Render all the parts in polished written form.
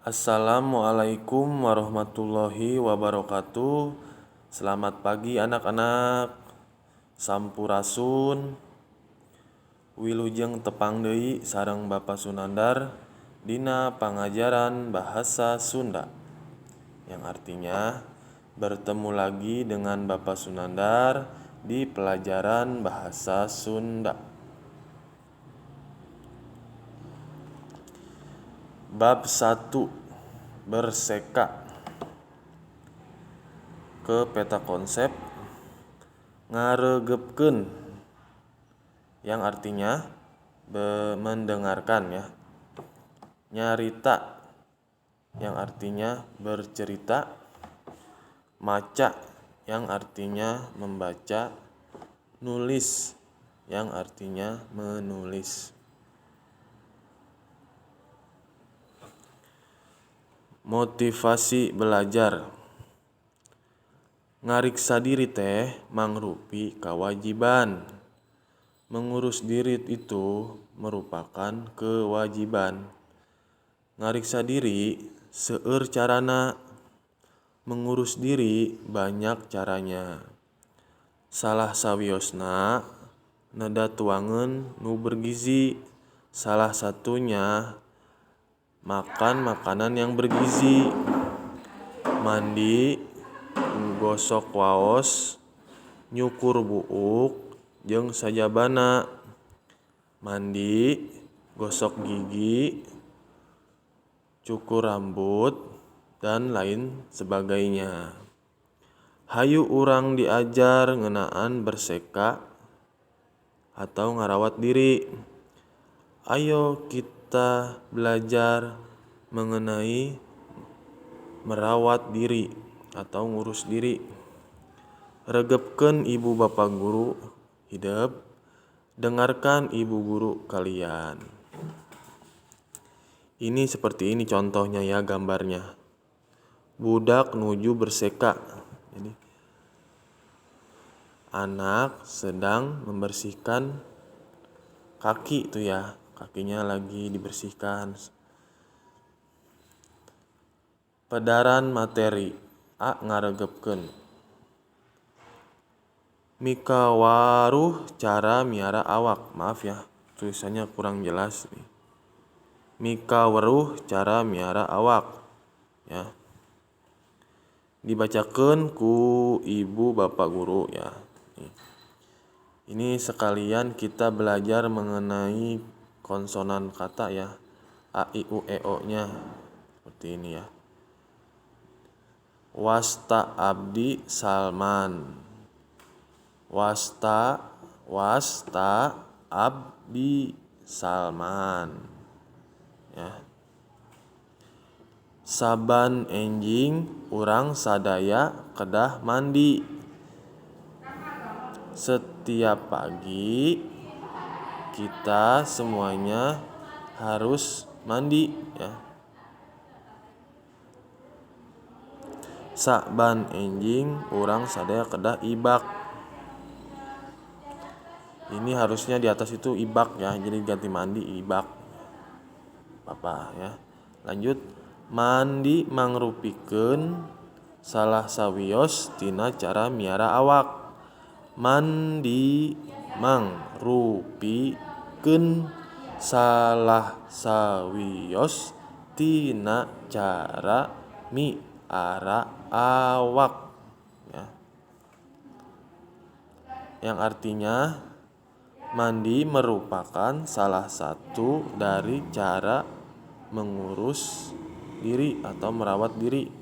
Assalamualaikum warahmatullahi wabarakatuh. Selamat pagi anak-anak. Sampurasun. Wilujeng tepang deui sareng Bapak Sunandar dina pangajaran bahasa Sunda. Yang artinya bertemu lagi dengan Bapak Sunandar di pelajaran bahasa Sunda. Bab 1. Berseka. Ke peta konsep ngaregepkeun, yang artinya mendengarkan ya. Nyarita, yang artinya bercerita. Maca, yang artinya membaca. Nulis, yang artinya menulis. Motivasi belajar. Ngariksa diri teh mangrupi kewajiban. Mengurus diri itu merupakan kewajiban. Ngariksa diri seueur carana. Mengurus diri banyak caranya. Salah sawiosna nedatuangeun nu bergizi. Salah satunya makan makanan yang bergizi. Mandi, gosok waos, nyukur buuk, jeung sajabana. Mandi, gosok gigi, cukur rambut, dan lain sebagainya. Hayu urang diajar ngeunaan berseka atau ngarawat diri. Ayo kita belajar mengenai merawat diri atau ngurus diri. Regepkeun ibu bapak guru hideup, dengarkan ibu guru kalian. Ini seperti ini contohnya ya, gambarnya. Budak nuju berseka. Jadi anak sedang membersihkan kaki tuh ya. Kakinya lagi dibersihkan. Pedaran materi. A. Ngaregepkeun. Mika waruh cara miara awak. Maaf ya, tulisannya kurang jelas nih. Mika waruh cara miara awak. Ya. Dibacakeun ku ibu bapak guru ya. Ini sekalian kita belajar mengenai konsonan kata ya. A, I, U, E, O-nya. Seperti ini ya. Wasta abdi Salman. Wasta abdi Salman. Ya. Saban enjing urang sadaya kedah mandi. Setiap pagi kita semuanya harus mandi ya. Saban enjing urang sadaya kedah ibak. Ini harusnya di atas itu ibak ya, jadi ganti mandi ibak. Bapak ya. Lanjut, mandi mangrupikeun salah sawios tina cara miara awak. Mandi mangrupikeun salah sawios tina cara miara awak ya. Yang artinya mandi merupakan salah satu dari cara mengurus diri atau merawat diri.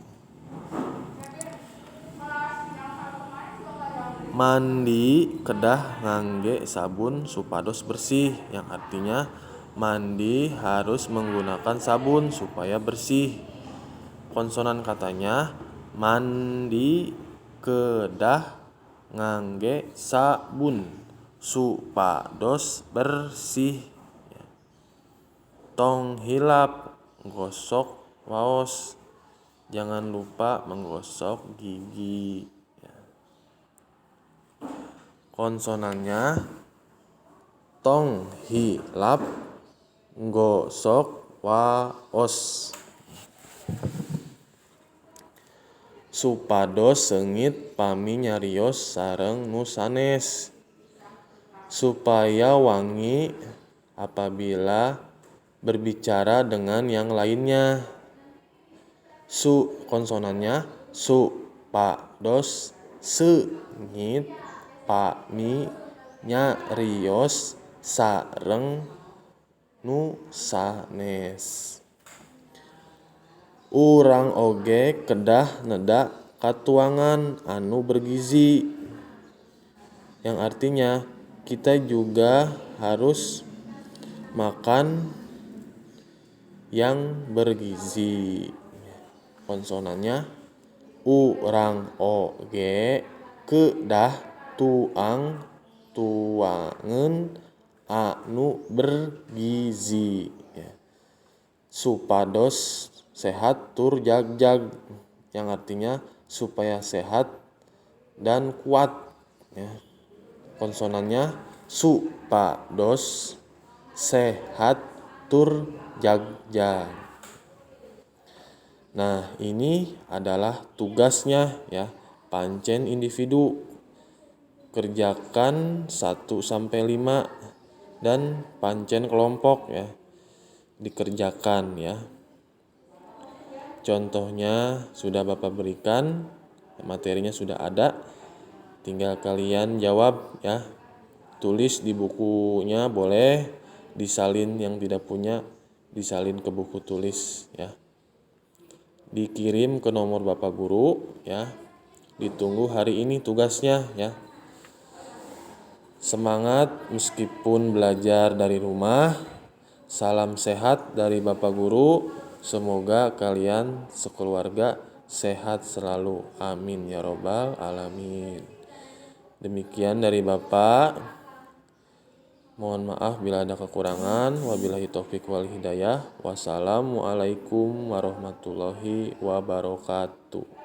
Mandi kedah ngangge sabun supados bersih. Yang artinya mandi harus menggunakan sabun supaya bersih. Konsonan katanya mandi kedah ngangge sabun supados bersih. Tong hilap gosok waos. Jangan lupa menggosok gigi. Konsonannya tong hilap gosok waos. Supados seungit pami nyarios sareng nu sanes. Supaya wangi apabila berbicara dengan yang lainnya. Konsonannya supados seungit pami nyarios sareng nu sanes. Urang oge kedah neda katuangan anu bergizi. Yang artinya kita juga harus makan yang bergizi. Konsonannya urang oge kedah tuangan anu bergizi. Supados sehat tur jagjag, yang artinya supaya sehat dan kuat. Konsonannya supados sehat tur jagjag. Nah, ini adalah tugasnya ya, pancen individu. Kerjakan 1-5 dan pancen kelompok ya. Dikerjakan ya. Contohnya sudah Bapak berikan, materinya sudah ada. Tinggal kalian jawab ya. Tulis di bukunya boleh, disalin yang tidak punya, disalin ke buku tulis ya. Dikirim ke nomor Bapak Guru ya. Ditunggu hari ini tugasnya ya. Semangat meskipun belajar dari rumah. Salam sehat dari Bapak Guru. Semoga kalian sekeluarga sehat selalu. Amin ya robbal alamin. Demikian dari Bapak. Mohon maaf bila ada kekurangan. Wabillahi taufiq wal hidayah. Wassalamualaikum warahmatullahi wabarakatuh.